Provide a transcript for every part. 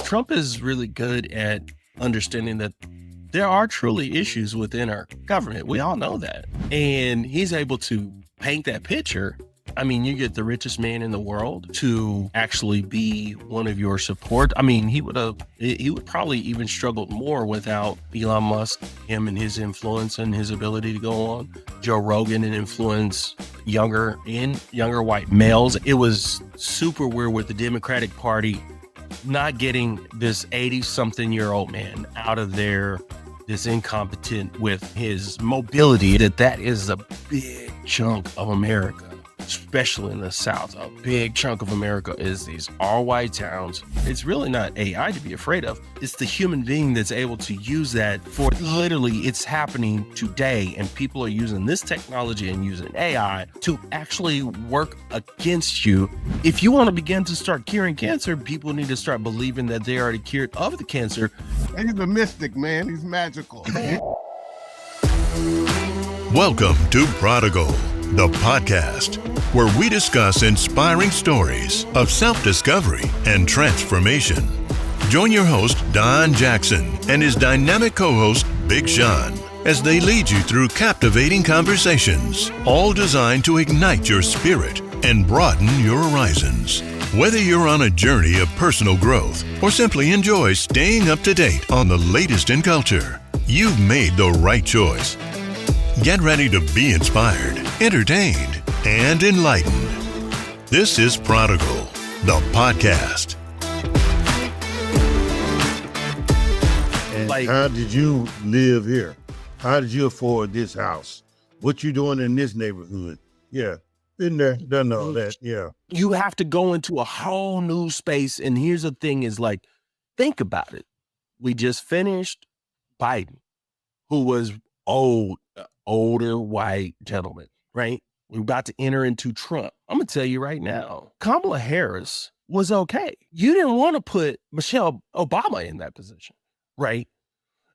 Trump is really good at understanding that there are truly issues within our government. We all know that. And he's able to paint that picture. I mean, you get the richest man in the world to actually be one of your support. I mean, he would probably even struggle more without Elon Musk, him and his influence and his ability to go on Joe Rogan and influence younger white males. It was super weird with the Democratic Party not getting this 80-something-year-old man out of there, this incompetent with his mobility, that is a big chunk of America, especially in the South. A big chunk of America is these all-white towns. It's really not AI to be afraid of. It's the human being that's able to use that for literally it's happening today, and people are using this technology and using AI to actually work against you. If you want to begin to start curing cancer, people need to start believing that they are already cured of the cancer. And he's a mystic, man. He's magical. Welcome to Prodigal, the podcast where we discuss inspiring stories of self-discovery and transformation. Join your host, Don Jackson, and his dynamic co-host, Big Sean, as they lead you through captivating conversations, all designed to ignite your spirit and broaden your horizons. Whether you're on a journey of personal growth or simply enjoy staying up to date on the latest in culture, you've made the right choice. Get ready to be inspired, entertained, and enlightened. This is Prodigal, the podcast. And how did you live here? How did you afford this house? What you doing in this neighborhood? Yeah, been there, done all that, yeah. You have to go into a whole new space. And here's the thing is like, think about it. We just finished Biden, who was older white gentleman, right? We're about to enter into Trump. I'm going to tell you right now, Kamala Harris was okay. You didn't want to put Michelle Obama in that position, right?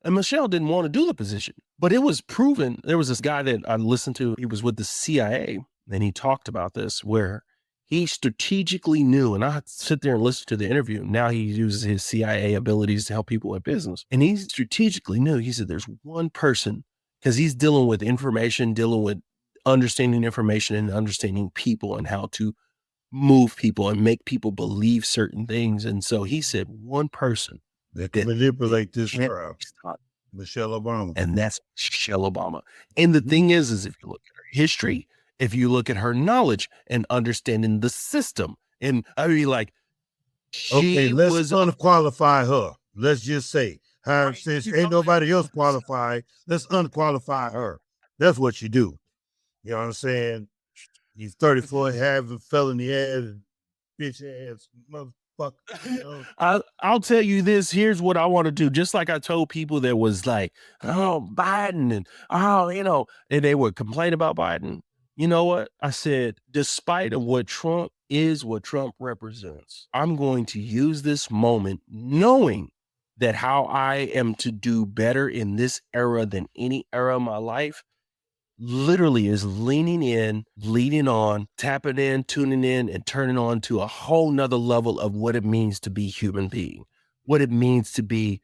And Michelle didn't want to do the position, but it was proven. There was this guy that I listened to. He was with the CIA, and he talked about this where he strategically knew, and I sit there and listen to the interview. Now he uses his CIA abilities to help people in business. And he strategically knew, he said, there's one person, because he's dealing with information, dealing with understanding information and understanding people and how to move people and make people believe certain things. And so he said, one person that can manipulate this crowd, Michelle Obama. And that's Michelle Obama. And the thing is if you look at her history, if you look at her knowledge and understanding the system, and I mean, like, let's unqualify her. Let's just say, since ain't nobody else qualified, let's unqualify her. That's what you do. You know what I'm saying? He's 34, having felony ass and bitch ass motherfucker. You know? I'll tell you this. Here's what I want to do. Just like I told people that was like, oh, Biden and and they would complain about Biden. You know what? I said, despite of what Trump is, what Trump represents, I'm going to use this moment knowing that how I am to do better in this era than any era of my life literally is leaning in, leading on, tapping in, tuning in, and turning on to a whole nother level of what it means to be human being, what it means to be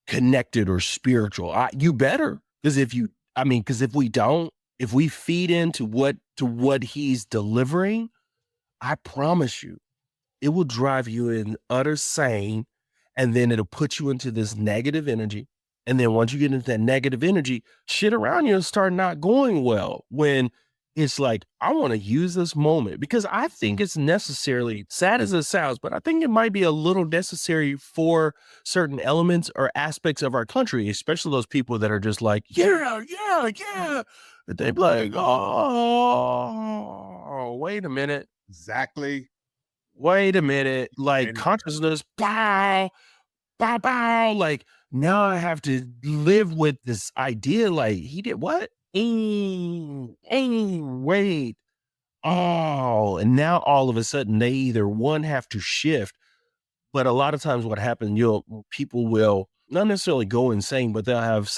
connected or spiritual. You better, because if we don't, if we feed into what he's delivering, I promise you, it will drive you in utter sane, and then it'll put you into this negative energy. And then once you get into that negative energy, shit around you will start not going well. When it's like, I want to use this moment because I think it's necessarily, sad as it sounds, but I think it might be a little necessary for certain elements or aspects of our country, especially those people that are just like, yeah. But they be like, oh, wait a minute. Exactly. Wait a minute. Like consciousness, bow. Like, now I have to live with this idea. Like, he did what? Wait. Oh, and now all of a sudden they either have to shift, but a lot of times what happens, people will not necessarily go insane, but they'll have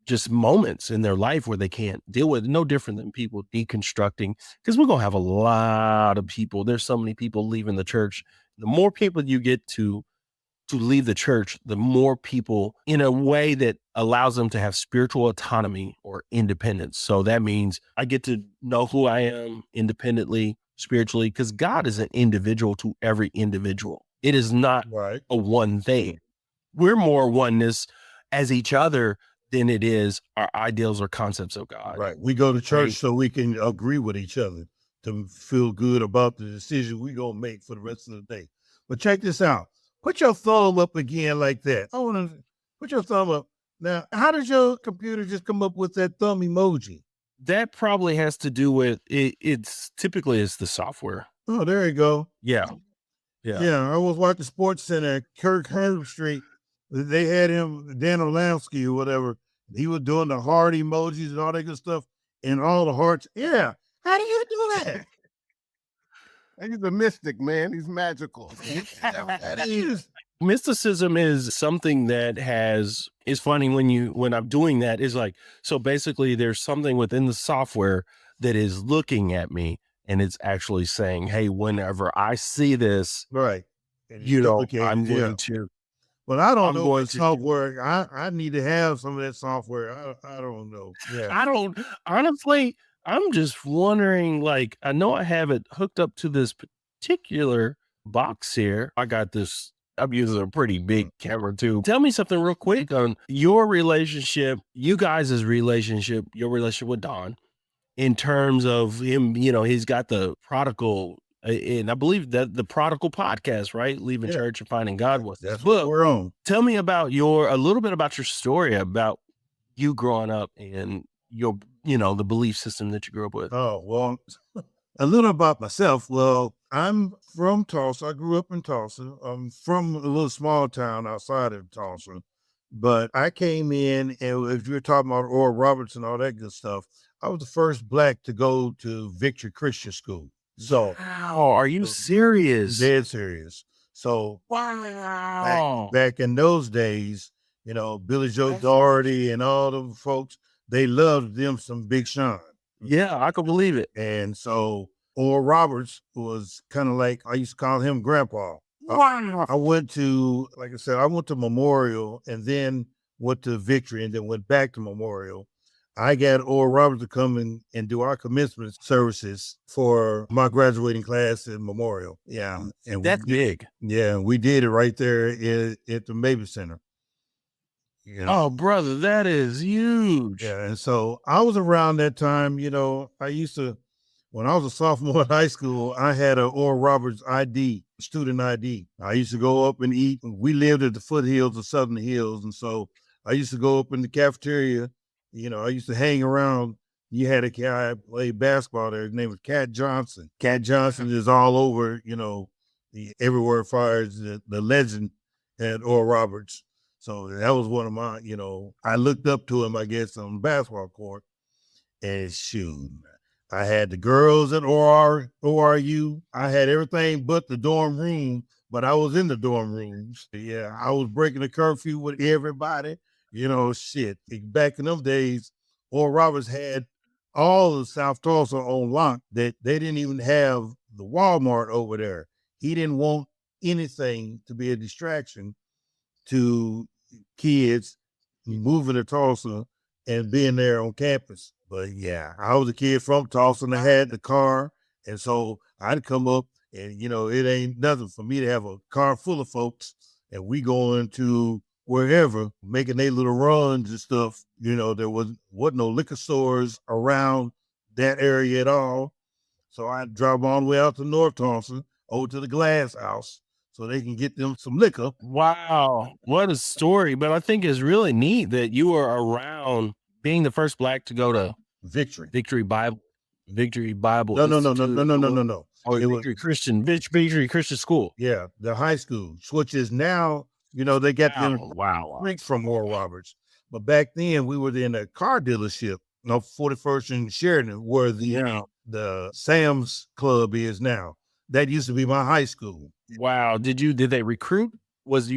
just moments in their life where they can't deal with it. No different than people deconstructing, because we're going to have a lot of people. There's so many people leaving the church. The more people you get to to leave the church, the more people in a way that allows them to have spiritual autonomy or independence. So that means I get to know who I am independently, spiritually, because God is an individual to every individual. It is not Right. a one thing. We're more oneness as each other than it is our ideals or concepts of God. Right. We go to church Right. so we can agree with each other to feel good about the decision we gonna make for the rest of the day. But check this out. Put your thumb up again like that. I want to put your thumb up. Now, how does your computer just come up with that thumb emoji? That probably has to do with it. It's typically it's the software. Oh, there you go. Yeah. Yeah, I was watching Sports Center, Kirk Herbstreit. They had him, Dan Orlansky or whatever. He was doing the heart emojis and all that good stuff and all the hearts. Yeah. How do you do that? He's a mystic, man. He's magical. That is. Mysticism is something that is funny when I'm doing that is like, so basically there's something within the software that is looking at me and it's actually saying, hey, whenever I see this, Right. I'm going to, But I don't I'm know going what to- software. I need to have some of that software. I don't know. Yeah. I don't, honestly, I'm just wondering, like, I know I have it hooked up to this particular box here. I got this, I'm using a pretty big camera too. Tell me something real quick on your relationship, you guys' relationship, your relationship with Don, in terms of him, he's got the Prodigal, and I believe that the Prodigal podcast, right? Leaving church and finding God was That's book. what we're on. Tell me about a little bit about your story about you growing up and your, the belief system that you grew up with. Oh, well, a little about myself. Well, I'm from Tulsa. I grew up in Tulsa. I'm from a little small town outside of Tulsa. But I came in, and if you're talking about Oral Roberts and all that good stuff, I was the first Black to go to Victory Christian School. So, Wow, are you serious? dead serious. So, Wow. back in those days, Billy Joe Doherty and all them folks, they loved them some Big Sean. Yeah, I can believe it. And so Oral Roberts was kind of like, I used to call him Grandpa. Wow. I went to, like I said, I went to Memorial and then went to Victory and then went back to Memorial. I got Oral Roberts to come and do our commencement services for my graduating class in Memorial. Yeah. And That's big. Yeah, we did it right there at the Mabry Center. Oh, brother, that is huge. Yeah, and so I was around that time, I used to, when I was a sophomore in high school, I had an Oral Roberts ID, student ID. I used to go up and eat. We lived at the foothills of Southern Hills, and so I used to go up in the cafeteria. I used to hang around. You had a guy played basketball there. His name was Cat Johnson. Cat Johnson is all over, everywhere as far as the legend at Oral Roberts. So that was one of my, I looked up to him, I guess, on the basketball court. And shoot, I had the girls at ORU. I had everything but the dorm room, but I was in the dorm rooms. Yeah, I was breaking the curfew with everybody. Shit. Back in them days, Oral Roberts had all of South Tulsa on lock that they didn't even have the Walmart over there. He didn't want anything to be a distraction to kids moving to Tulsa and being there on campus. But yeah, I was a kid from Tulsa and I had the car. And so I'd come up and, it ain't nothing for me to have a car full of folks and we going to wherever, making their little runs and stuff. There wasn't no liquor stores around that area at all. So I'd drive all the way out to North Tulsa, over to the Glass House, so they can get them some liquor. Wow, what a story. But I think it's really neat that you were around being the first Black to go to Victory Bible. No. Or Victory Christian School. Yeah, the high school, which is now, they got them Wow. drinks from Oral Roberts. But back then we were in a car dealership, 41st and Sheridan, where the Sam's Club is now. That used to be my high school. Wow. Did they recruit? How did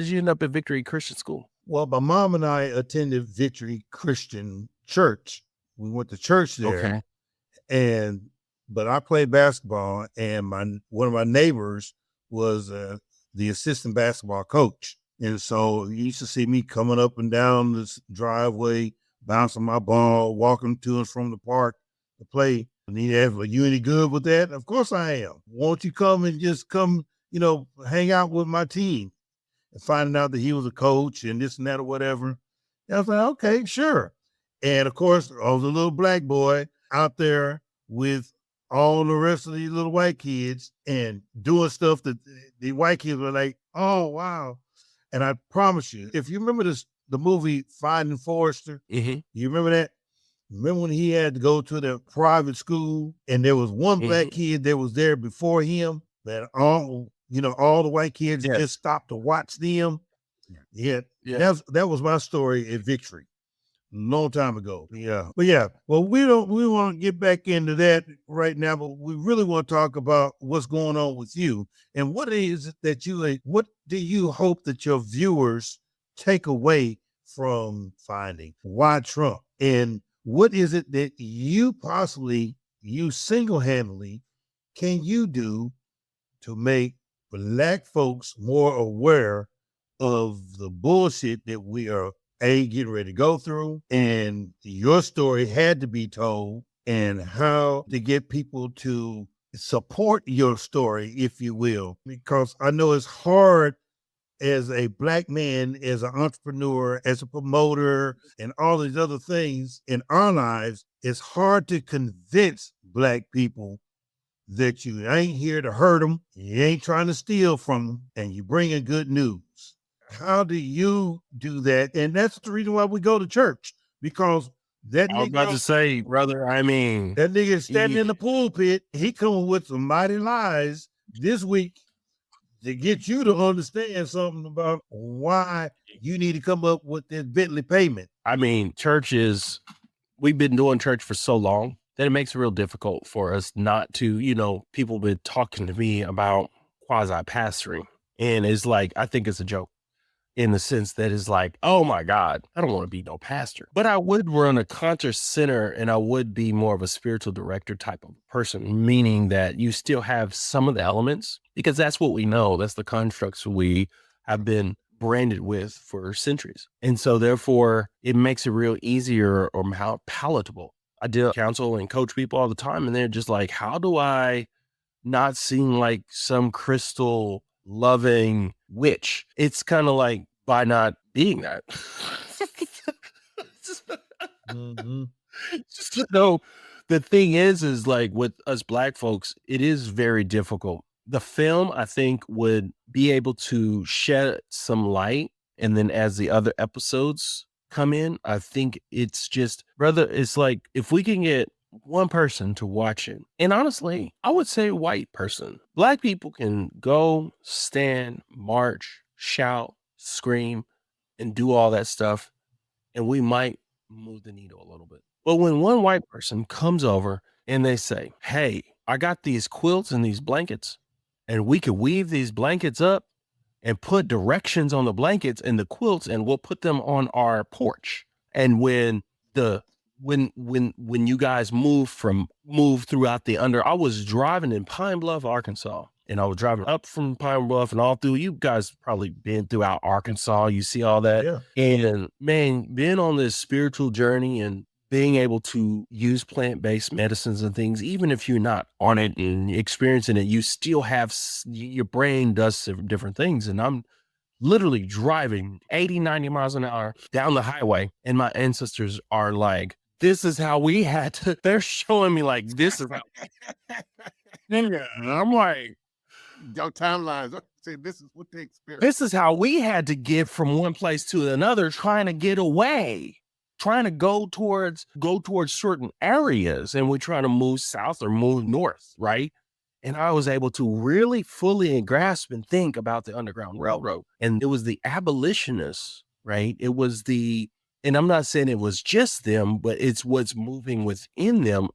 you end up at Victory Christian School? Well, my mom and I attended Victory Christian Church. We went to church there. Okay. But I played basketball and one of my neighbors was the assistant basketball coach. And so he used to see me coming up and down this driveway, bouncing my ball, walking to and from the park to play. And he asked, "Are you any good with that?" Of course I am. Won't you come and just come, hang out with my team? And finding out that he was a coach and this and that or whatever. And I was like, okay, sure. And of course, I was a little black boy out there with all the rest of these little white kids and doing stuff that the white kids were like, oh, wow. And I promise you, if you remember the movie Finding Forrester, you remember that? Remember when he had to go to the private school and there was one black kid that was there before him that all the white kids just stopped to watch them. Yeah. That was my story at Victory a long time ago. Yeah. But yeah, well, we want to get back into that right now, but we really want to talk about what's going on with you and what is it that what do you hope that your viewers take away from Finding? Why Trump? And what is it that you single-handedly can you do to make Black folks more aware of the bullshit that we are getting ready to go through, and your story had to be told, and how to get people to support your story, if you will, because I know it's hard as a Black man, as an entrepreneur, as a promoter, and all these other things in our lives. It's hard to convince Black people that you ain't here to hurt them, you ain't trying to steal from them, and you bringing good news. How do you do that? And that's the reason why we go to church, because that I was about to say, brother, I mean, that nigga is standing in the pulpit, he coming with some mighty lies this week to get you to understand something about why you need to come up with this Bentley payment. I mean, we've been doing church for so long that it makes it real difficult for us not to, people have been talking to me about quasi-pastoring. And it's like, I think it's a joke in the sense that it's like, oh my God, I don't want to be no pastor. But I would run a concert center and I would be more of a spiritual director type of person, meaning that you still have some of the elements, because that's what we know. That's the constructs we have been branded with for centuries. And so therefore it makes it real easier or palatable. I deal counsel and coach people all the time, and they're just like, how do I not seem like some crystal loving witch? It's kind of like by not being that. So the thing is like with us Black folks, it is very difficult. The film, I think, would be able to shed some light. And then as the other episodes come in, I think it's just, brother, it's like if we can get one person to watch it, and honestly, I would say white person, Black people can go, stand, march, shout, scream, and do all that stuff, and we might move the needle a little bit. But when one white person comes over and they say, hey, I got these quilts and these blankets, and we could weave these blankets up and put directions on the blankets and the quilts, and we'll put them on our porch. And when you guys move throughout I was driving in Pine Bluff, Arkansas, and I was driving up from Pine Bluff and all through, you guys probably been throughout Arkansas, you see all that. Yeah. And man, being on this spiritual journey and being able to use plant-based medicines and things, even if you're not on it and experiencing it, you still have, your brain does different things. And I'm literally driving 80, 90 miles an hour down the highway, and my ancestors are like, this is how we had to, they're showing me like, this is how. And I'm like, your timelines say this is what they experience. This is how we had to get from one place to another, trying to get away, trying to go towards certain areas, and we're trying to move south or move north, right? And I was able to really fully grasp and think about the Underground Railroad. And it was the abolitionists, right? It was and I'm not saying it was just them, but it's what's moving within them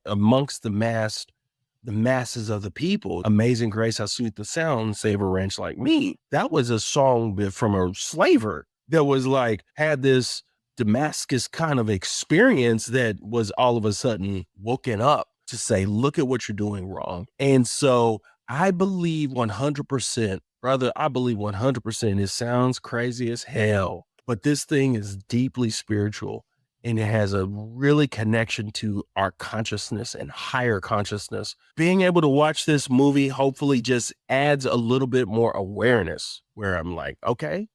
amongst the masses of the people. Amazing Grace, how sweet the sound, save a wretch like me. That was a song from a slaver that was like, had this Damascus kind of experience that was all of a sudden woken up to say, look at what you're doing wrong. And so I believe 100%, brother. I believe 100%. It sounds crazy as hell, but this thing is deeply spiritual and it has a really connection to our consciousness and higher consciousness. Being able to watch this movie hopefully just adds a little bit more awareness where I'm like, okay,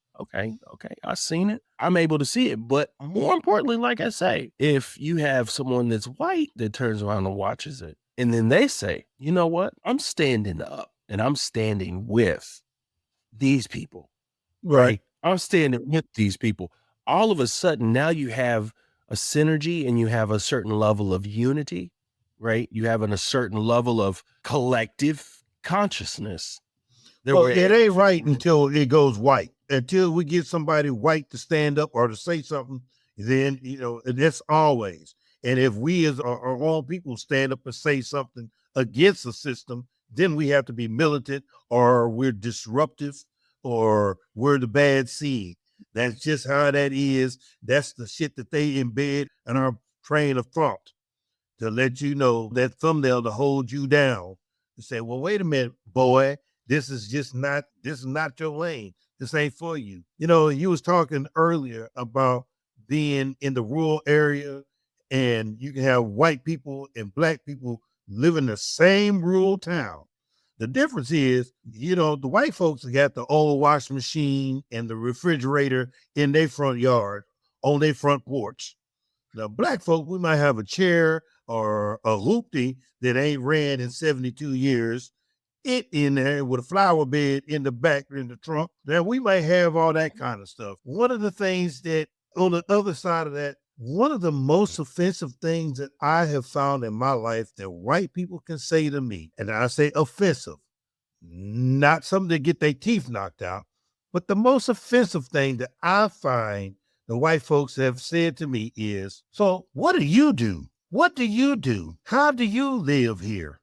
I've seen it. I'm able to see it. But more importantly, like I say, if you have someone that's white that turns around and watches it, and then they say, you know what? I'm standing up and I'm standing with these people, right? I'm standing with these people. All of a sudden, now you have a synergy and you have a certain level of unity, right? You have a certain level of collective consciousness. Well, it ain't right until it goes white. Until we get somebody white to stand up or to say something, then, that's always. And if we as our own people stand up and say something against the system, then we have to be militant or we're disruptive or we're the bad seed. That's just how that is. That's the shit that they embed in our train of thought to let you know that thumbnail to hold you down to say, well, wait a minute, boy, this is not your lane. This ain't for you. You was talking earlier about being in the rural area and you can have white people and black people live in the same rural town. The difference is, the white folks got the old washing machine and the refrigerator in their front yard on their front porch. Now, black folk, we might have a chair or a hoopty that ain't ran in 72 years, it in there with a flower bed in the back in the trunk. Now, we might have all that kind of stuff. One of the things that, on the other side of that, one of the most offensive things that I have found in my life that white people can say to me, and I say offensive, not something to get their teeth knocked out, but the most offensive thing that I find the white folks have said to me is, so what do you do? What do you do? How do you live here?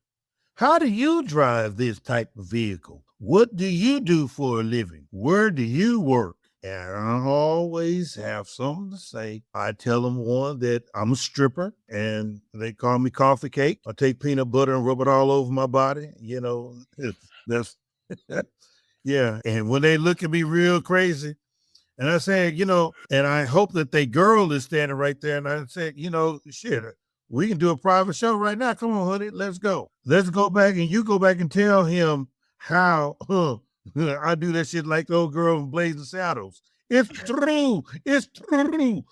How do you drive this type of vehicle? What do you do for a living? Where do you work? And I always have something to say. I tell them, one, that I'm a stripper and they call me coffee cake. I take peanut butter and rub it all over my body. That's, yeah. And when they look at me real crazy, and I said, and I hope that they girl is standing right there. And I said, shit, we can do a private show right now. Come on, honey, let's go. Let's go back and you go back and tell him how I do that shit like the old girl in Blazing Saddles. It's true. It's true.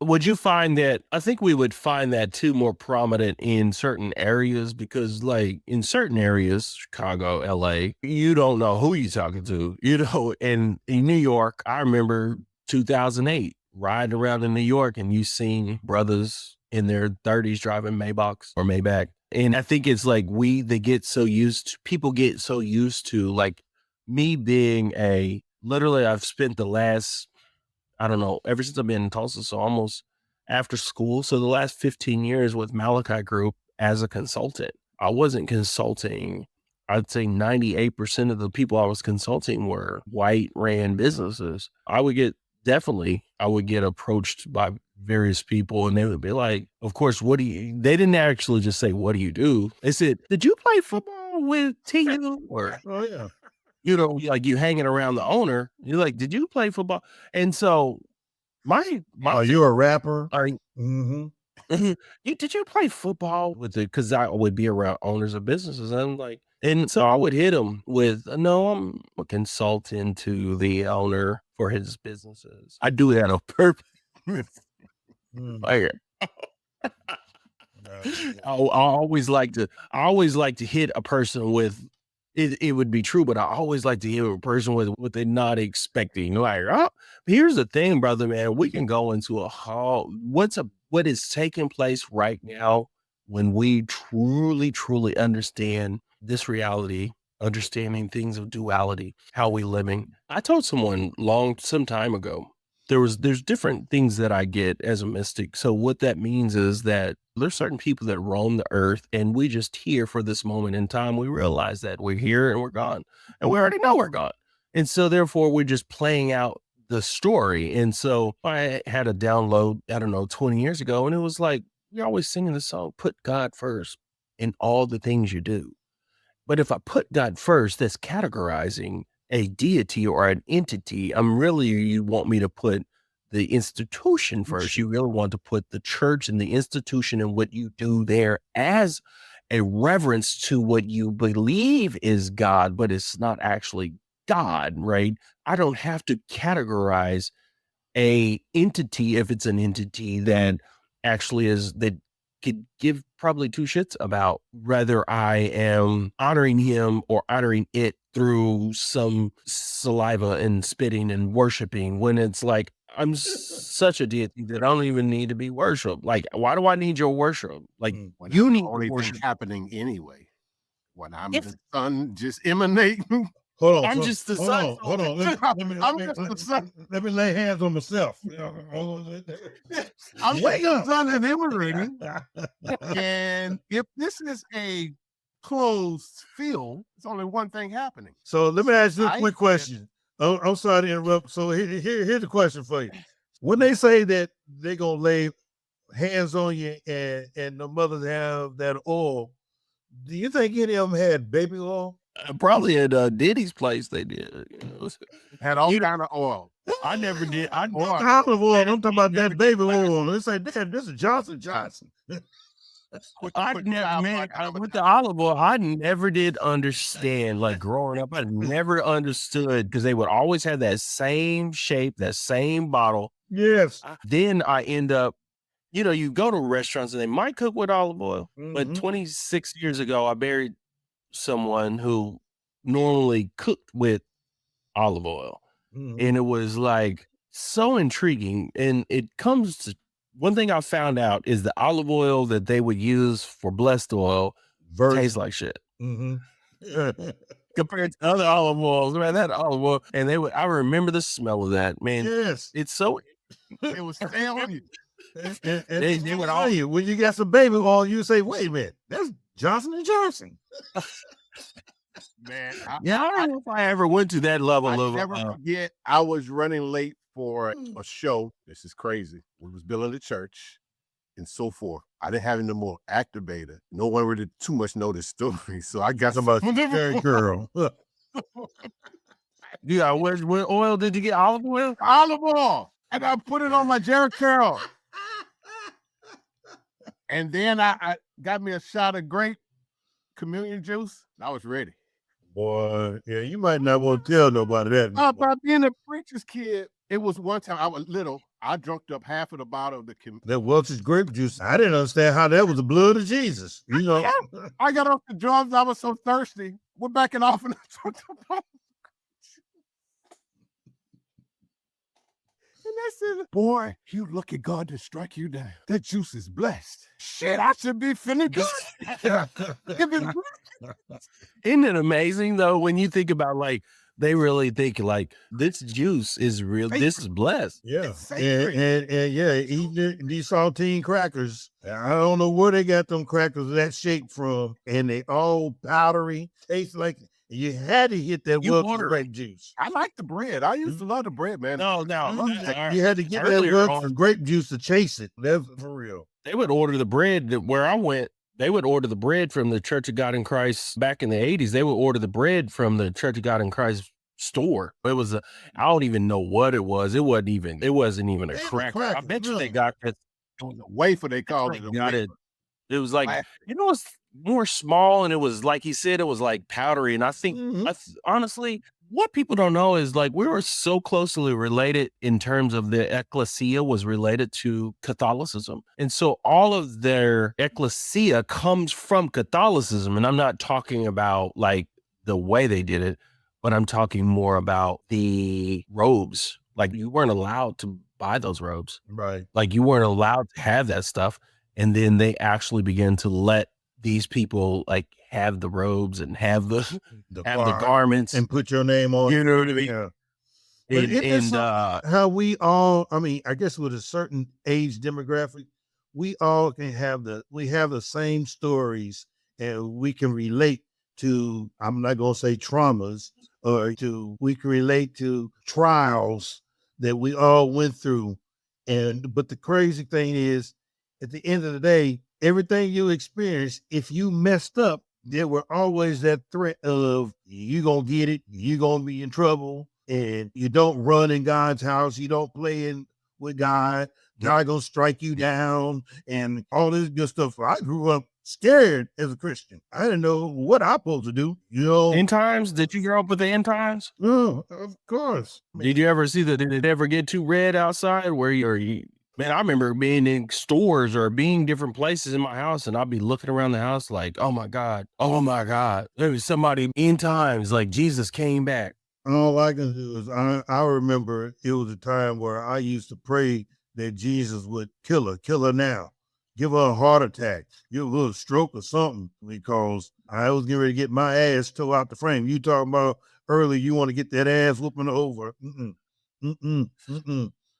Would you find that? I think we would find that too more prominent in certain areas because, like, in certain areas, Chicago, LA, you don't know who you're talking to, and in New York, I remember 2008 riding around in New York and you seen brothers in their 30s driving Maybachs or Maybach. And I think it's like people get so used to, like, me being literally, I've spent the last, I don't know, ever since I've been in Tulsa, so almost after school. So the last 15 years with Malachi Group as a consultant, I wasn't consulting. I'd say 98% of the people I was consulting were white ran businesses. I would get approached by various people and they would be like, of course, they didn't actually just say, what do you do? They said, did you play football with TU? Or, Oh, yeah. like you hanging around the owner, you're like, did you play football? And so my Are you a rapper? Mm-hmm. Did you play football with it? Because I would be around owners of businesses. And I'm like, and so I would hit them with, no, I'm a consultant to the owner for his businesses. I do that on purpose. Like, I always like to hit a person with it. It would be true, but I always like to hit a person with what they're not expecting. Like, oh, here's the thing, brother, man. We can go into what is taking place right now when we truly, truly understand this reality, understanding things of duality, how we living. I told someone some time ago, there's different things that I get as a mystic. So what that means is that there's certain people that roam the earth and we just here for this moment in time. We realize that we're here and we're gone and we already know we're gone. And so therefore we're just playing out the story. And so I had a download, I don't know, 20 years ago. And it was like, you're always singing the song, put God first in all the things you do. But if I put God first, that's categorizing a deity or an entity. You want me to put the institution first. You really want to put the church and the institution and what you do there as a reverence to what you believe is God, but it's not actually God, right? I don't have to categorize a entity if it's an entity that actually is that could give probably two shits about whether I am honoring him or honoring it through some saliva and spitting and worshiping, when it's like I'm such a deity that I don't even need to be worshiped. Like, why do I need your worship? Like, When you that's need the to only thing worship. happening anyway. When I'm If the son just emanating. Hold on. I'm just the hold son. on. Hold on. I'm just the son. Let me lay hands on myself. I'm Wake just the up. son and emanating. And if this is a closed field, it's only one thing happening. So let me ask you a I quick question. I'm sorry to interrupt. So here's the question for you. When they say that they're gonna lay hands on you and the mothers have that oil, do you think any of them had baby oil? Probably at Diddy's place they did. had all kind of oil. I never did. Not the olive oil. I'm talking about that baby oil. They say, damn, this is Johnson Johnson. With the olive oil, I never did understand. Like growing up, I never understood because they would always have that same shape, that same bottle. Yes. Then I end up, you go to restaurants and they might cook with olive oil. But Mhm. 26 years ago, I buried someone who normally cooked with olive oil. Mhm. And it was like so intriguing. And it comes to one thing I found out is the olive oil that they would use for blessed oil tastes like shit Mhm. compared to other olive oils. Man, that olive oil, and I remember the smell of that, man. Yes. It's so, It was stay on you. And they would tell you, when you got some baby oil, you say, wait a minute, that's Johnson and Johnson. Man, I don't know if I ever went to that level I of, never forget, I was running late for a show. This is crazy. We was building the church and so forth. I didn't have any more activator. No one really too much know this story. So I got some girl. yeah, what oil did you get? Olive oil? olive oil. And I put it on my Jerry Curl. And then I got me a shot of grape communion juice. I was ready. Boy, yeah, you might not want to tell nobody that. By being a preacher's kid, it was one time I was little. I drunk up half of the bottle of the that Welch's grape juice. I didn't understand how that was the blood of Jesus. You know, I got off the drums. I was so thirsty. We're backing off and they said, boy, you look at God to strike you down. That juice is blessed. Shit, I should be feeling good. Isn't it amazing though when you think about like they really think like this juice is real, this is blessed. Yeah, and yeah, eating these saltine crackers. I don't know where they got them crackers that shape from, and they all powdery, taste like. You had to hit that Welch's grape juice. I like the bread. I used to love the bread, man. No, you had to get that Welch's grape juice to chase it. That's for real. They would order the bread where I went. They would order the bread from the Church of God in Christ back in the 80s. They would order the bread from the Church of God in Christ store. It was I don't even know what it was. It wasn't even a cracker. I bet you they got it. It was a wafer, they called it. It was like, it's more small, and it was like he said, it was like powdery. And I think honestly, what people don't know is like we were so closely related in terms of the ecclesia was related to Catholicism. And so all of their ecclesia comes from Catholicism. And I'm not talking about like the way they did it, but I'm talking more about the robes. Like you weren't allowed to buy those robes. Right. Like you weren't allowed to have that stuff. And then they actually began to let these people like have the robes and have the garments and put your name on. You know what I mean? Yeah. But how we all, I mean, I guess with a certain age demographic, we all can have the same stories, and we can relate to, I'm not going to say traumas, we can relate to trials that we all went through. But the crazy thing is, at the end of the day, everything you experience, if you messed up, there were always that threat of you gonna get it, you gonna be in trouble, and you don't run in God's house, you don't play in with God, God gonna strike you down, and all this good stuff. I grew up scared as a Christian. I didn't know what I'm supposed to do. End times? Did you grow up with the end times? Oh, of course. Did you ever see did it ever get too red outside where man, I remember being in stores or being different places in my house, and I'd be looking around the house like, oh my God, there was somebody end times, like Jesus came back. All I can do is I remember it was a time where I used to pray that Jesus would kill her now, give her a heart attack, give her a little stroke or something, because I was getting ready to get my ass tore out the frame. You talking about early, you want to get that ass whooping over.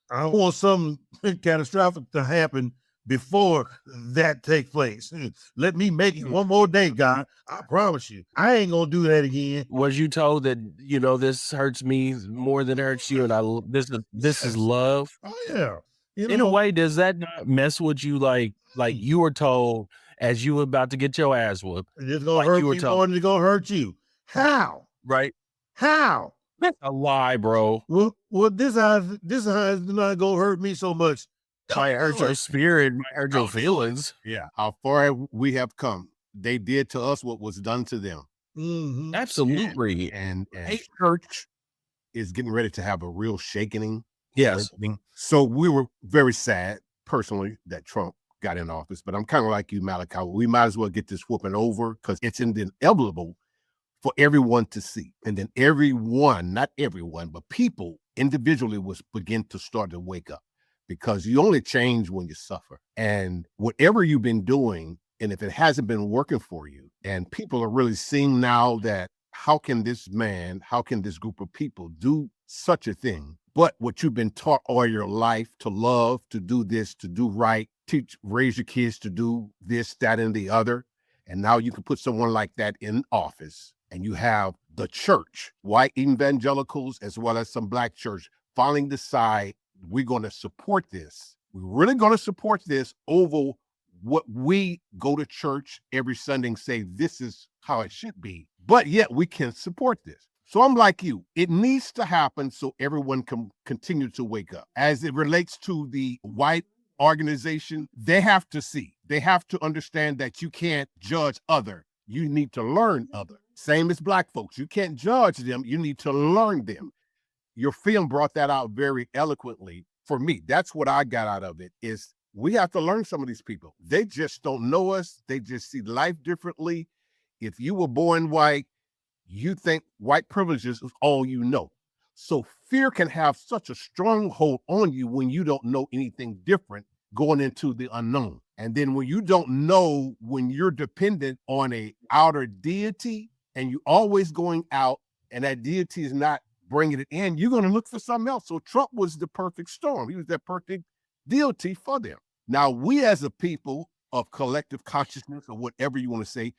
I don't want something catastrophic to happen before that take place. Let me make it one more day, God. I promise you, I ain't gonna do that again. Was you told that, this hurts me more than it hurts you, and this is love? Oh yeah. In a way, does that not mess with you? Like you were told as you were about to get your ass whooped, it's gonna like hurt you were me told, more than it's gonna hurt you. How? right? How? That's a lie, bro. Well, this is not gonna hurt me so much. Might hurt your spirit, might hurt your feelings. Yeah, how far we have come. They did to us what was done to them. Mm-hmm. Absolutely. And church is getting ready to have a real shaking. Yes. So we were very sad, personally, that Trump got in office. But I'm kind of like you, Malachi. We might as well get this whooping over because it's inevitable for everyone to see. And then everyone, not everyone, but people individually was begin to start to wake up, because you only change when you suffer. And whatever you've been doing, and if it hasn't been working for you, and people are really seeing now that how can this group of people do such a thing? But what you've been taught all your life to love, to do this, to do right, raise your kids to do this, that, and the other. And now you can put someone like that in office, and you have the church, white evangelicals, as well as some black church, finally decide we're going to support this. We're really going to support this over what we go to church every Sunday and say, this is how it should be. But yet we can support this. So I'm like you, it needs to happen so everyone can continue to wake up. As it relates to the white organization, they have to understand that you can't judge other. You need to learn other. Same as black folks. You can't judge them. You need to learn them. Your film brought that out very eloquently. For me, that's what I got out of it, is we have to learn some of these people. They just don't know us. They just see life differently. If you were born white, you think white privileges is all you know. So fear can have such a strong hold on you when you don't know anything different going into the unknown. And then when you don't know, when you're dependent on a outer deity and you always going out and that deity is not bringing it in, you're going to look for something else. So Trump was the perfect storm. He was that perfect deity for them. Now, we as a people of collective consciousness, or whatever you want to say,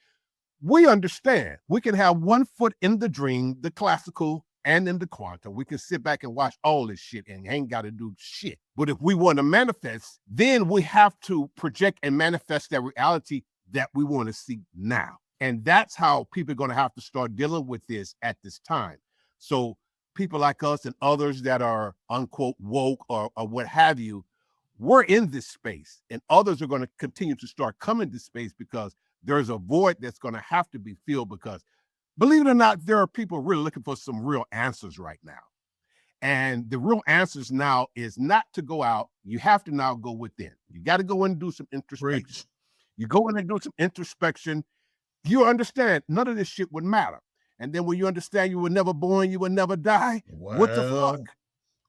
we understand. We can have one foot in the dream, the classical, and in the quantum. We can sit back and watch all this shit and ain't got to do shit. But if we want to manifest, then we have to project and manifest that reality that we want to see now. And that's how people are going to have to start dealing with this at this time. So people like us and others that are unquote woke or what have you, we're in this space, and others are going to continue to start coming to space because there's a void that's going to have to be filled, because believe it or not, there are people really looking for some real answers right now. And the real answers now is not to go out. You have to now go within. You got to go in and do some introspection. Preach. You go in and do some introspection. You understand none of this shit would matter. And then when you understand you were never born, you would never die. What the fuck?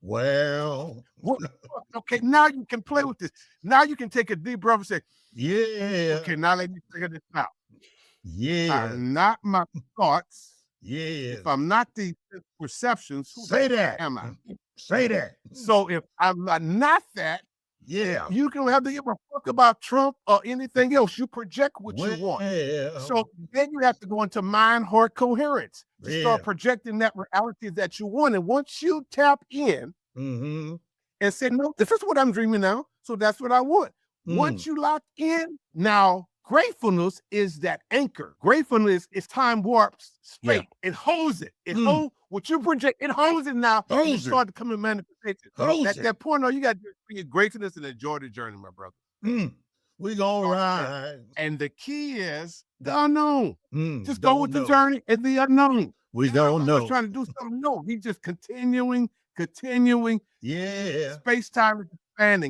Well, what the fuck? Okay, now you can play with this. Now you can take a deep breath and say, yeah. Okay, now let me figure this out. Yeah. I'm not my thoughts. Yeah. If I'm not the perceptions, say that. Am I? Say that. So if I'm not that, yeah, you can have to give a fuck about Trump or anything else. You project what you want. So then you have to go into mind heart coherence to start projecting that reality that you want. And once you tap in and say, no, this is what I'm dreaming now. So that's what I want. Once you lock in, now Gratefulness is that anchor. Gratefulness is time warps straight. Yeah. It holds it. It holds what you project. It holds it now. Holds it it. start to come in manifestation. That point, you got to be gratefulness and enjoy the journey, my brother. We gonna ride. And the key is the unknown. Just go with know. the journey and the unknown. We don't know. Trying to do something new. He's just continuing. Yeah. Space-time is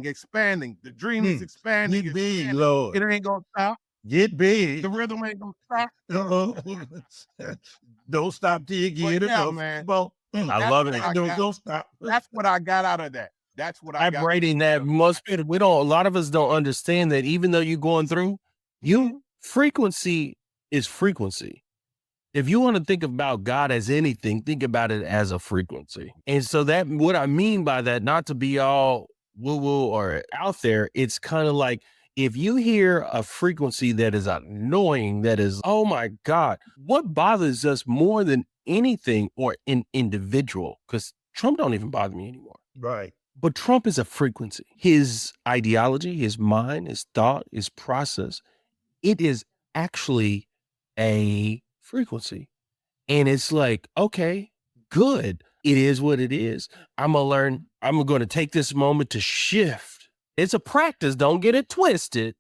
expanding. The dream is expanding. Get big, Lord. It ain't gonna stop. Get big. The rhythm ain't gonna stop. Don't stop till you get it. Yeah, man. Well, I love it. Don't stop. That's what I got out of that. That's what I got. Vibrating that most people, a lot of us don't understand that even though you're going through, frequency is frequency. If you want to think about God as anything, think about it as a frequency. And so what I mean by that, not to be all woo-woo or out there, it's kind of like, if you hear a frequency that is annoying, that is, oh my God, what bothers us more than anything, or an individual, because Trump don't even bother me anymore. Right. But Trump is a frequency. His ideology, his mind, his thought, his process, it is actually a frequency. And it's like, okay, good. It is what it is. I'm going to take this moment to shift. It's a practice. Don't get it twisted.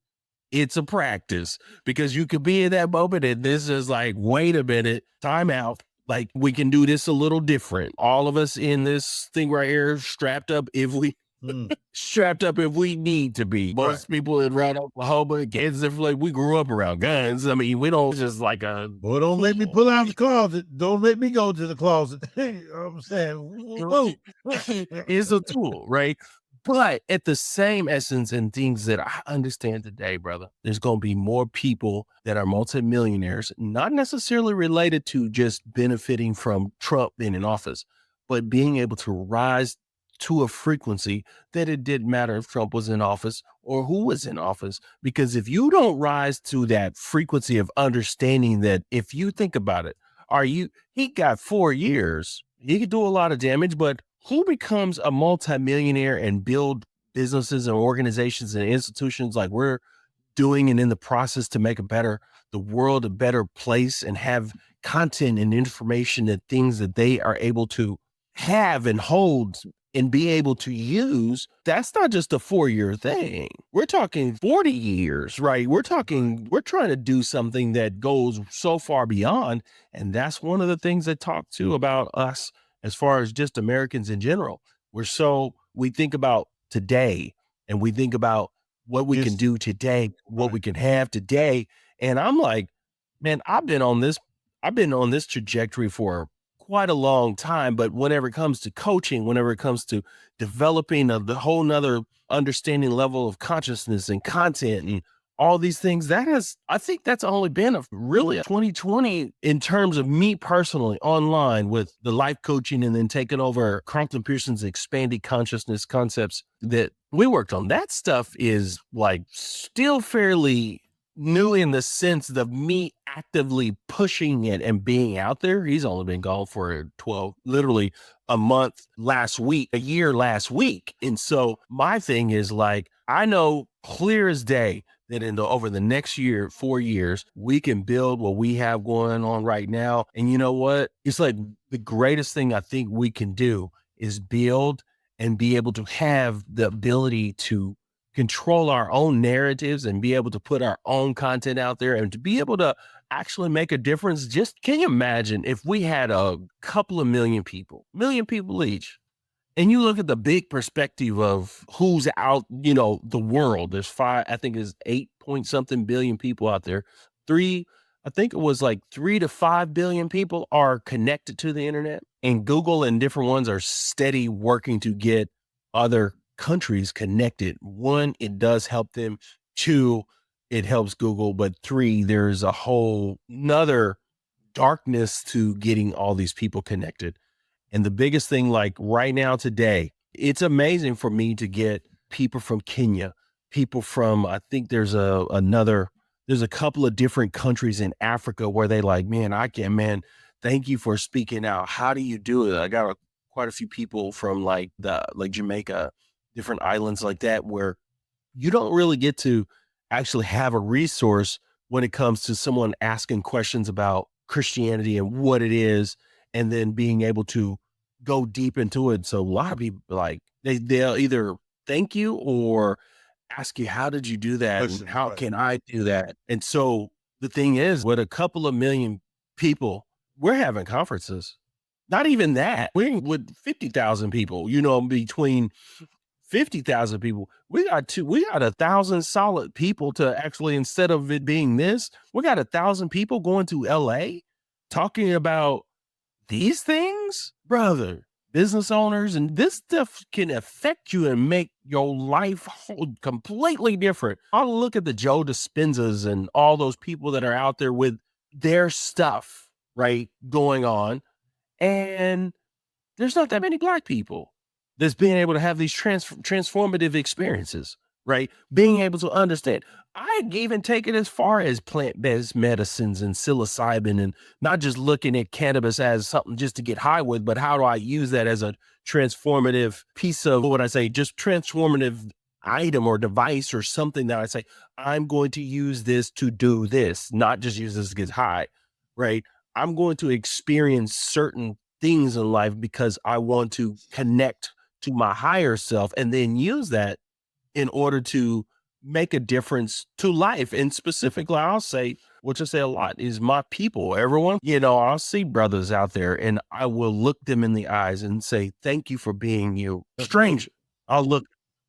It's a practice, because you could be in that moment and this is like, wait a minute, time out. Like, we can do this a little different. All of us in this thing right here, strapped up if we need to be. Most people around Oklahoma, Kansas, like, we grew up around guns. I mean, we don't just like Boy, don't let me pull out the closet. Don't let me go to the closet. I'm saying, it's a tool, right? But at the same essence and things that I understand today, brother, there's going to be more people that are multimillionaires, not necessarily related to just benefiting from Trump being in office, but being able to rise to a frequency that it didn't matter if Trump was in office or who was in office. Because if you don't rise to that frequency of understanding that, if you think about it, he got 4 years, he could do a lot of damage, but who becomes a multimillionaire and build businesses and organizations and institutions like we're doing and in the process to make the world a better place, and have content and information and things that they are able to have and hold and be able to use? That's not just a 4-year thing. We're talking 40 years, right? We're trying to do something that goes so far beyond. And that's one of the things that talk to about us as far as just Americans in general. We think about today, and we think about what we can do today, what we can have today. And I'm like, man, I've been on this trajectory for quite a long time, but whenever it comes to coaching, whenever it comes to developing the whole nother understanding level of consciousness and content and all these things, I think that's only been really a 2020 in terms of me personally online with the life coaching, and then taking over Carlton Pearson's expanded consciousness concepts that we worked on. That stuff is like still fairly new in the sense of me actively pushing it and being out there. He's only been gone for literally a year last week. And so my thing is like, I know clear as day that over the next 4 years, we can build what we have going on right now. And you know what? It's like the greatest thing I think we can do is build and be able to have the ability to control our own narratives and be able to put our own content out there and to be able to actually make a difference. Just can you imagine if we had a couple of million people each, and you look at the big perspective of who's out, the world, there's 8 point something billion people out there. 3 to 5 billion people are connected to the internet, and Google and different ones are steady working to get other countries connected. 1, it does help them. 2, it helps Google. But 3, there's a whole nother darkness to getting all these people connected. And the biggest thing, like right now today, it's amazing for me to get people from Kenya, people from, I think there's a couple of different countries in Africa where they like, man, thank you for speaking out. How do you do it? I got quite a few people from like Jamaica, different islands like that, where you don't really get to actually have a resource when it comes to someone asking questions about Christianity and what it is, and then being able to go deep into it. So a lot of people like they'll either thank you or ask you, how did you do that? Listen, And how right. can I do that? And so the thing is, with a couple of million people, we're having conferences. Not even that. We're with 50,000 people, you know, between 50,000 people. We got 1,000 solid people to actually, instead of it being this, we got 1,000 people going to LA talking about these things, brother. Business owners, and this stuff can affect you and make your life completely different. I'll look at the Joe Dispenzas and all those people that are out there with their stuff, right, going on. And there's not that many Black people that's being able to have these transformative experiences, right? Being able to understand. I'd even take it as far as plant-based medicines and psilocybin, and not just looking at cannabis as something just to get high with, but how do I use that as a transformative piece of, what would I say, just transformative item or device or something that I say, I'm going to use this to do this, not just use this to get high, right? I'm going to experience certain things in life because I want to connect to my higher self and then use that in order to make a difference to life. And specifically, I'll say, which I say a lot, is my people. Everyone, you know, I'll see brothers out there and I will look them in the eyes and say, thank you for being you. Stranger, I'll look,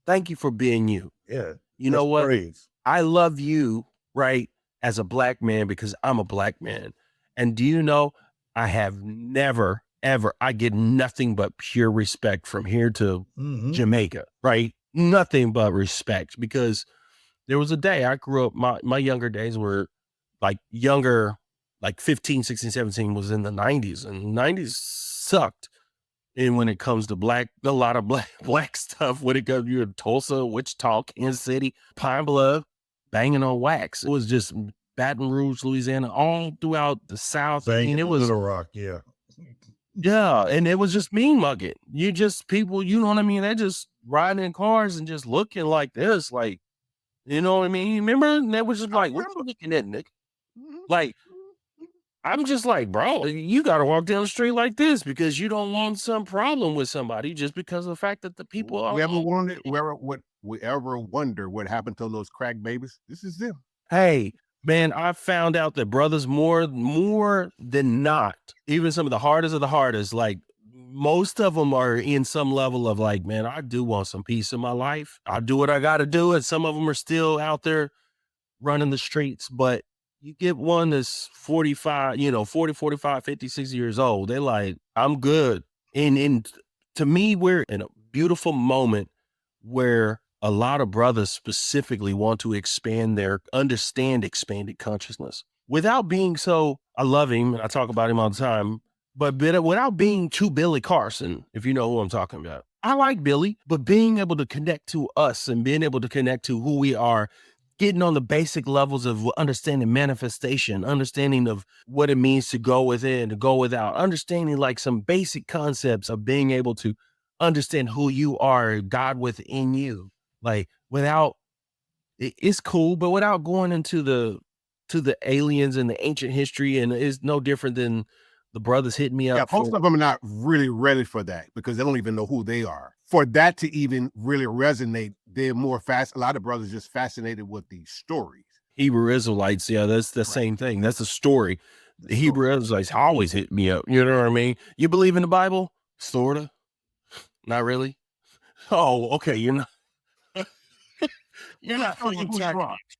thank you for being you. Yeah. You know what? Praise. I love you, right, as a Black man because I'm a Black man. And do you know, I have never, ever, I get nothing but pure respect from here to Jamaica, right? Nothing but respect, because there was a day I grew up, my younger days were like younger, like 15, 16, 17 was in the 90s, and the 90s sucked. And when it comes to a lot of black stuff, when it comes to Tulsa, Wichita, Kansas City, Pine Bluff, banging on wax. It was just Baton Rouge, Louisiana, all throughout the South. Banging it was Little Rock, yeah. Yeah, and it was just mean mugging. You just people, you know what I mean? They're just riding in cars and just looking like this, like, you know what I mean? Remember? And that was just like, what you looking at, Nick? Like, I'm just like, bro, you got to walk down the street like this because you don't want some problem with somebody just because of the fact that the people are. We ever wonder what happened to those crack babies? This is them. Hey, man, I found out that brothers more than not, even some of the hardest, like most of them are in some level of like, man, I do want some peace in my life. I do what I got to do. And some of them are still out there running the streets, but you get one that's 45, 40, 45, 50, 60 years old. They're like, I'm good. And to me, we're in a beautiful moment where a lot of brothers specifically want to understand expanded consciousness without being so, I love him and I talk about him all the time, but without being too Billy Carson, if you know who I'm talking about. I like Billy, but being able to connect to us and being able to connect to who we are, getting on the basic levels of understanding manifestation, understanding of what it means to go within, to go without, understanding like some basic concepts of being able to understand who you are, God within you. Like it's cool, but without going into the aliens and the ancient history, and it's no different than the brothers hitting me up. Yeah, most of them are not really ready for that because they don't even know who they are. For that to even really resonate, they're more fast. A lot of brothers just fascinated with these stories. Hebrew Israelites, yeah, that's the same thing. That's a story. The Hebrew Israelites always hit me up. You know what I mean? You believe in the Bible? Sorta. Not really. Oh, okay. You're not. You're not.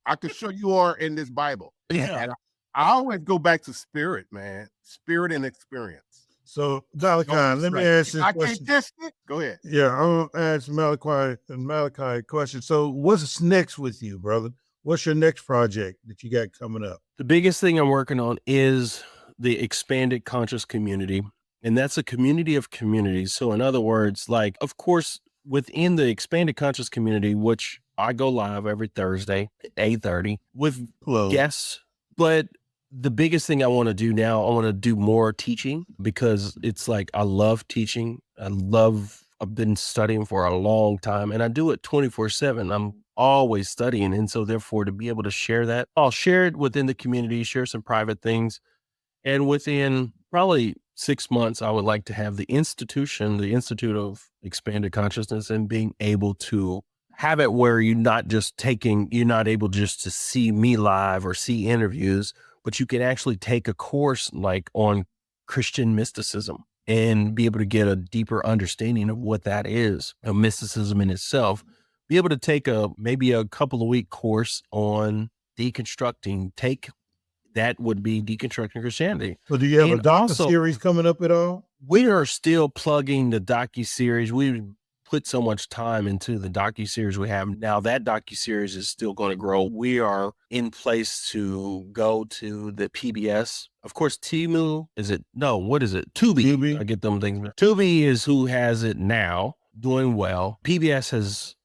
I could show you are in this Bible. Yeah. And I always go back to spirit, man. Spirit and experience. So, Malachi, let me ask you a question. I can't test it. Go ahead. Yeah, I'm gonna ask Malachi a question. So, what's next with you, brother? What's your next project that you got coming up? The biggest thing I'm working on is the expanded conscious community. And that's a community of communities. So in other words, like, of course, within the expanded conscious community, which I go live every Thursday at 8:30 with guests, but the biggest thing I want to do now, I want to do more teaching because it's like, I love teaching. I've been studying for a long time and I do it 24/7. I'm always studying. And so therefore to be able to share that, I'll share it within the community, share some private things. And within probably 6 months, I would like to have the Institute of Expanded Consciousness, and being able to have it where you're not able just to see me live or see interviews, but you can actually take a course like on Christian mysticism and be able to get a deeper understanding of what that is, a mysticism in itself. Be able to take maybe a couple of week course on deconstructing, that would be deconstructing Christianity. So do you have And a also, docu-series coming up at all? we are still plugging the docu-series. We put so much time into the docu-series we have now. That docu-series is still going to grow. We are in place to go to the PBS. Of course, Tubi. Tubi. I get them things. Tubi is who has it now, doing well. PBS has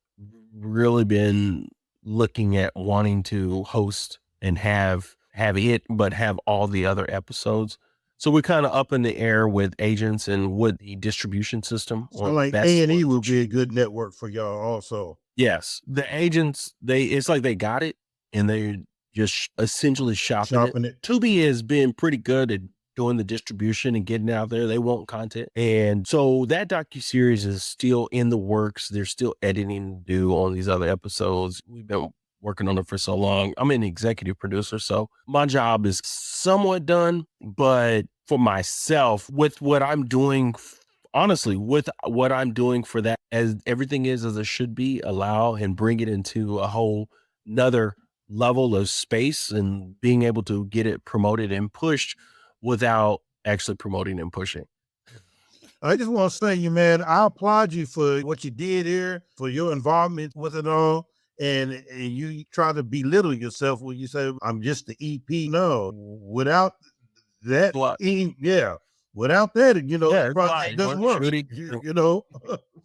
really been looking at wanting to host and have it, but have all the other episodes. So we're kind of up in the air with agents and what the distribution system. So like A&E will be a good network for y'all also. Yes. The agents, it's like they got it and they're just essentially shopping it. Tubi has been pretty good at doing the distribution and getting out there. They want content. And so that docuseries is still in the works. There's still editing to do on these other episodes. We've been working on it for so long. I'm an executive producer, so my job is somewhat done. But for myself, with what I'm doing, honestly, with what I'm doing for that, as everything is as it should be, allow and bring it into a whole another level of space, and being able to get it promoted and pushed without actually promoting and pushing. I just want to say, you man, I applaud you for what you did here, for your involvement with it all. And you try to belittle yourself when you say, I'm just the EP. No, without that, without that, the project doesn't work.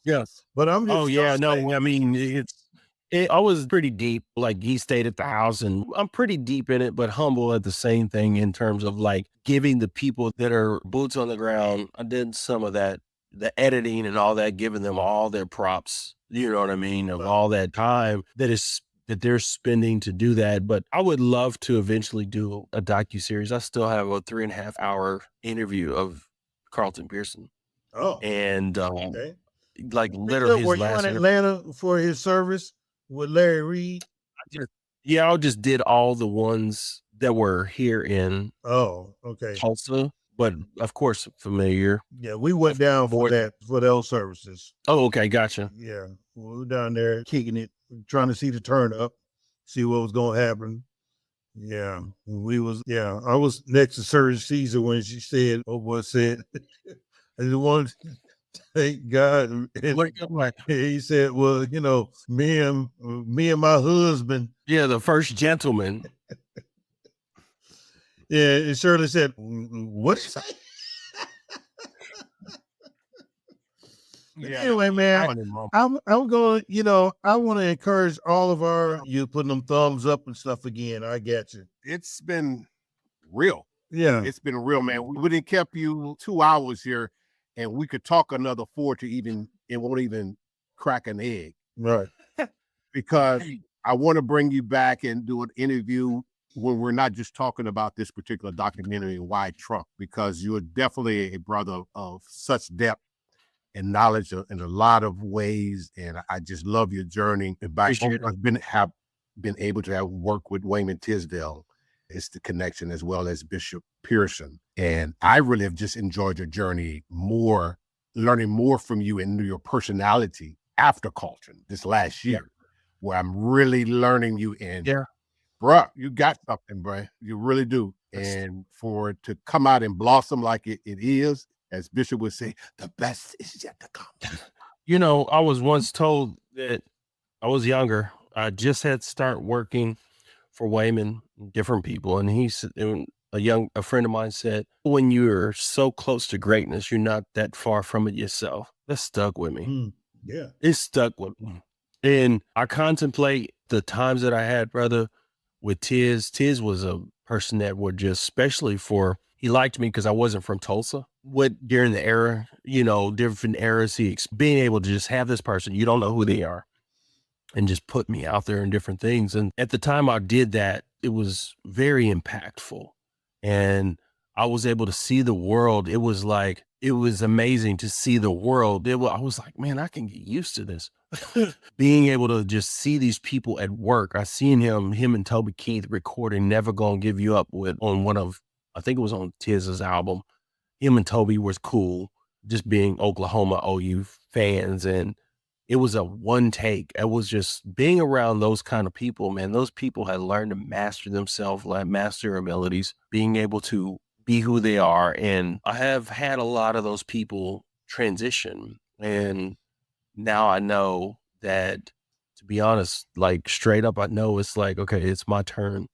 Yes. But I'm just I mean, I was pretty deep. Like, he stayed at the house, and I'm pretty deep in it, but humble at the same thing, in terms of like giving the people that are boots on the ground. I did some of that, the editing and all that, giving them all their props, you know what I mean, of all that time that they're spending to do that. But I would love to eventually do a docuseries. I still have a 3.5 hour interview of Carlton Pearson. Oh, and okay. Like literally his last in Atlanta for his service with Larry Reed. I just did all the ones that were here in Tulsa, but of course familiar. Yeah, we went down for those services. Oh, okay, gotcha. Yeah, we were down there kicking it, trying to see the turn up, see what was going to happen. Yeah, I was next to Serge Caesar when she said, I just want to thank God. And he said, well, me and my husband. Yeah, the first gentleman. Yeah, and Shirley said, what did you say? Anyway, man, I'm going to, I want to encourage all of you putting them thumbs up and stuff again. I get you. It's been real. Yeah. It's been real, man. We didn't kept you 2 hours here, and we could talk another 4 it won't even crack an egg. Right. Because I want to bring you back and do an interview when we're not just talking about this particular documentary, Why Trump, because you're definitely a brother of such depth and knowledge in a lot of ways. And I just love your journey. I've been able to work with Wayman Tisdale. It's the connection, as well as Bishop Pearson. And I really have just enjoyed your journey more, learning more from you and your personality after Carlton this last year, where I'm really learning you. And bruh, you got something, bruh. You really do. And for it to come out and blossom like it is, as Bishop would say, the best is yet to come. I was once told that I was younger. I just had to start working for Wayman, different people. And a friend of mine said, when you're so close to greatness, you're not that far from it yourself. That stuck with me. Yeah. It stuck with me. And I contemplate the times that I had, brother, with Tiz. Tiz was a person that would just, especially he liked me because I wasn't from Tulsa. During the era, different eras, being able to just have this person, you don't know who they are. and just put me out there in different things. And at the time I did that, it was very impactful. And I was able to see the world. It was like, it was amazing to see the world. I was like, man, I can get used to this. Being able to just see these people at work. I seen him and Toby Keith recording Never Gonna Give You Up on one of, I think it was on Tiz's album. Him and Toby was cool, just being Oklahoma OU fans. And it was a one take. It was just being around those kind of people, man. Those people had learned to master themselves, like master their abilities, being able to be who they are. And I have had a lot of those people transition. And now I know that, to be honest, like straight up, I know it's like, okay, it's my turn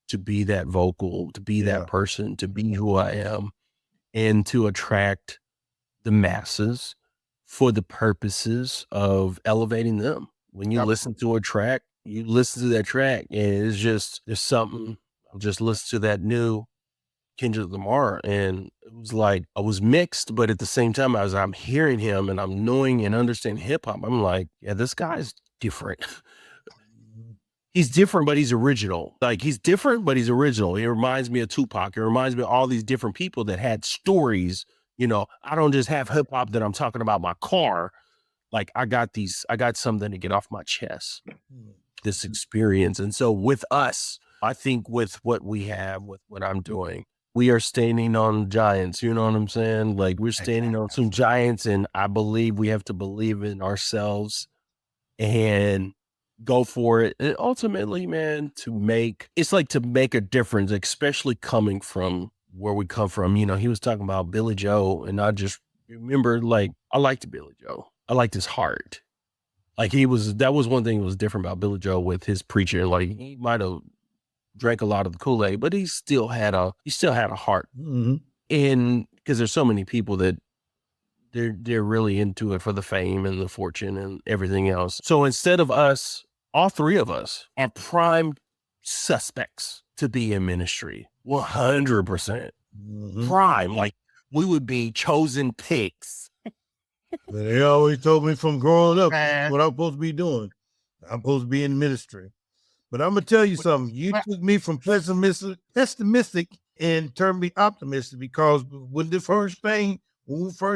to be that vocal, to be that person, to be who I am, and to attract the masses for the purposes of elevating them. When you listen to a track, you listen to that track, and it's just, there's something. I'll just listen to that new Kendrick Lamar, and it was like, I was mixed, but at the same time, as I'm hearing him and I'm knowing and understanding hip hop, I'm like, yeah, this guy's different. He's different, but he's original. Like, he's different, but he's original. He reminds me of Tupac. It reminds me of all these different people that had stories. You know, I don't just have hip hop that I'm talking about my car. Like, I got something to get off my chest, this experience. And so with us, I think with what we have, with what I'm doing, we are standing on giants. You know what I'm saying? Like, we're standing on some giants, and I believe we have to believe in ourselves and go for it. And ultimately, man, it's like to make a difference, especially coming from where we come from. You know, he was talking about Billy Joe, and I just remember, like, I liked Billy Joe. I liked his heart. Like, that was one thing that was different about Billy Joe with his preaching. Like, he might have drank a lot of the Kool-Aid, but he still had a heart. Mm-hmm. And because there's so many people that they're really into it for the fame and the fortune and everything else. So instead of us, all three of us are prime suspects to be in ministry. 100%. Prime. Like, we would be chosen picks. They always told me from growing up what I'm supposed to be doing. I'm supposed to be in ministry. But I'm going to tell you something. You took me from pessimistic and turned me optimistic, because when we first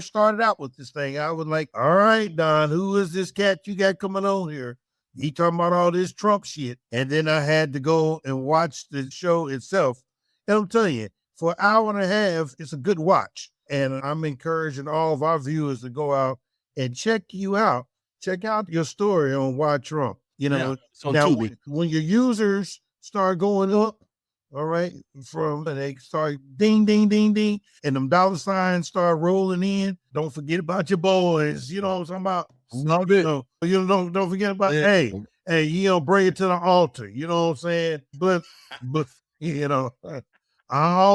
started out with this thing, I was like, all right, Don, who is this cat you got coming on here? He talking about all this Trump shit. And then I had to go and watch the show itself. And I'm telling you, for an hour and a half, it's a good watch. And I'm encouraging all of our viewers to go out and check you out. Check out your story on Why Trump. You know, now when your users start going up, all right, and they start ding, ding, ding, ding, and them dollar signs start rolling in, don't forget about your boys. You know what I'm talking about? Don't forget about, hey, you know, bring it to the altar. You know what I'm saying? But you know, I've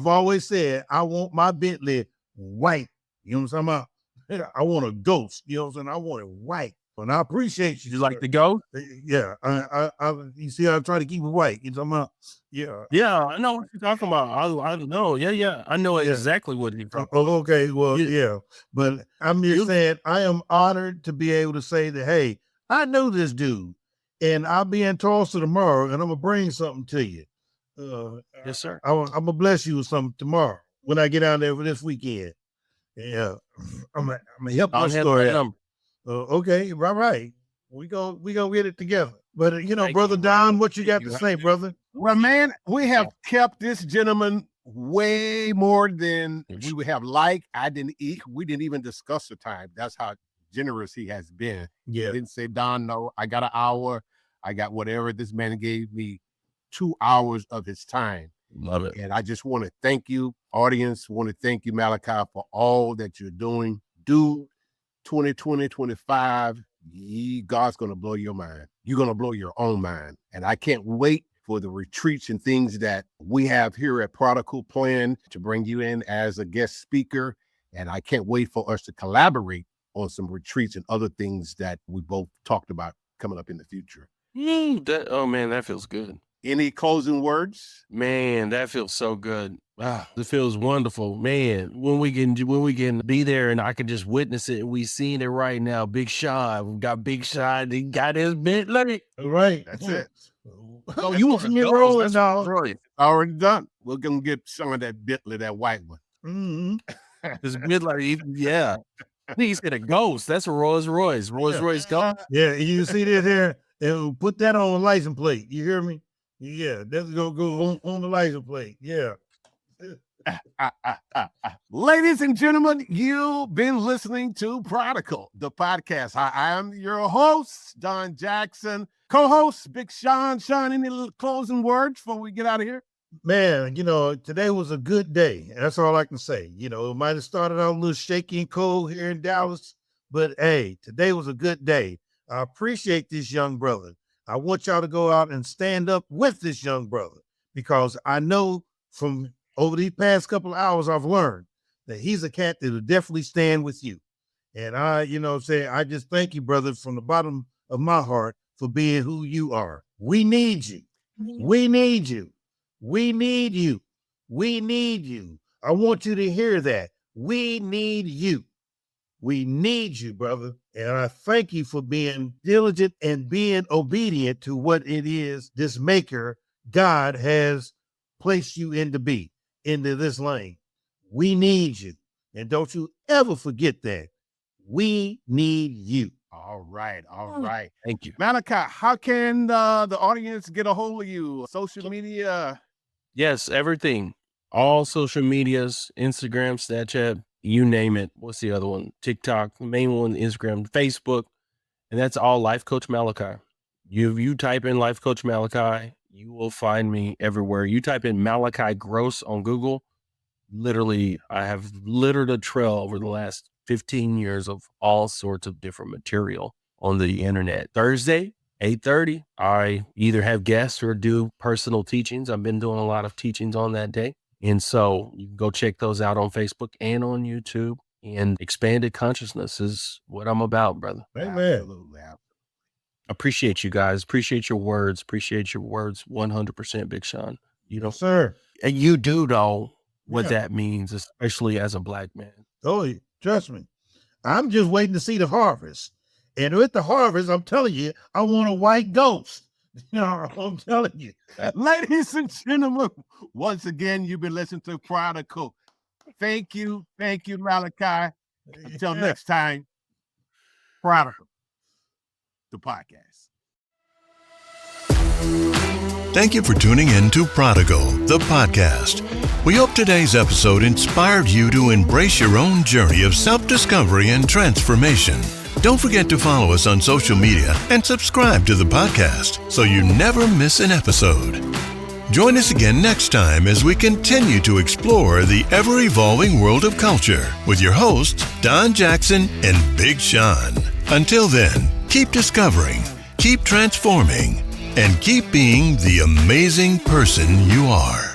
always said, I want my Bentley white. You know what I'm talking about? I want a ghost. You know what I'm saying? I want it white. And I appreciate you. You like the ghost? Yeah. You see, I try to keep it white. You talking about? Yeah. Yeah, I know what you're talking about. I know. Yeah. I know exactly what you're talking about. Okay. Well, yeah. But I'm just saying, I am honored to be able to say that, hey, I know this dude, and I'll be in Tulsa tomorrow, and I'm going to bring something to you. Yes, sir. I'm going to bless you with something tomorrow when I get out there for this weekend. Yeah. I'm going to help my story out. Okay, right. We gonna get it together. But you know, Thank Brother Don, what you got to say, brother? Well, man, we have kept this gentleman way more than we would have liked. We didn't even discuss the time. That's how generous he has been. Yeah. He didn't say, Don, no, I got an hour. I got whatever. This man gave me 2 hours of his time. Love it. And I just want to thank you, audience. Want to thank you, Malachi, for all that you're doing. Dude, 2020, 25, God's going to blow your mind. You're going to blow your own mind. And I can't wait for the retreats and things that we have here at Prodigal plan to bring you in as a guest speaker. And I can't wait for us to collaborate on some retreats and other things that we both talked about coming up in the future. Oh man, that feels good. Any closing words? Man, that feels so good. It feels wonderful, man. When we can be there and I can just witness it, and we seeing it right now. Big Sean, we got Big Sean. He got his Bentley. Right. That's it. So you want me rolling now? Brilliant. Already done. We're gonna get some of that Bentley, that white one. Mm-hmm. This Bentley, yeah. He's got a Ghost. That's a Rolls Royce. Royce Ghost. Yeah, you see this here? And put that on the license plate. You hear me? Yeah, that's gonna go on the license plate. Yeah. Ladies and gentlemen, you've been listening to Prodigal, the podcast. I am your host, Don Jackson. Co-host, Big Sean. Sean, any little closing words before we get out of here? Man, today was a good day. That's all I can say. It might have started out a little shaky and cold here in Dallas, but hey, today was a good day. I appreciate this young brother. I want y'all to go out and stand up with this young brother, because I know from over these past couple of hours, I've learned that he's a cat that will definitely stand with you. And I just thank you, brother, from the bottom of my heart for being who you are. We need you. We need you. We need you. We need you. I want you to hear that. We need you. We need you, brother. And I thank you for being diligent and being obedient to what it is this maker God has placed you into this lane. We need you. And don't you ever forget that. We need you. All right. All right. Thank you. Malachi, how can the audience get a hold of you? Social media? Yes, everything. All social medias, Instagram, Snapchat, you name it. What's the other one? TikTok, the main one, Instagram, Facebook. And that's all Life Coach Malachi. You type in Life Coach Malachi, you will find me everywhere. You type in Malachi Gross on Google. Literally, I have littered a trail over the last 15 years of all sorts of different material on the internet. Thursday, 8:30, I either have guests or do personal teachings. I've been doing a lot of teachings on that day. And so you can go check those out on Facebook and on YouTube. And expanded consciousness is what I'm about, brother. Amen. Absolutely. Appreciate you guys. Appreciate your words. Appreciate your words 100%, Big Sean. Sir. And you do know what Yeah. that means, especially as a Black man. Oh, trust me. I'm just waiting to see the harvest. And with the harvest, I'm telling you, I want a white ghost. I'm telling you. Ladies and gentlemen, once again, you've been listening to Prodigal. Thank you. Thank you, Malachi. Until next time, Prodigal, the podcast. Thank you for tuning in to Prodigal, the podcast. We hope today's episode inspired you to embrace your own journey of self-discovery and transformation. Don't forget to follow us on social media and subscribe to the podcast so you never miss an episode. Join us again next time as we continue to explore the ever-evolving world of culture with your hosts, Don Jackson and Big Sean. Until then, keep discovering, keep transforming, and keep being the amazing person you are.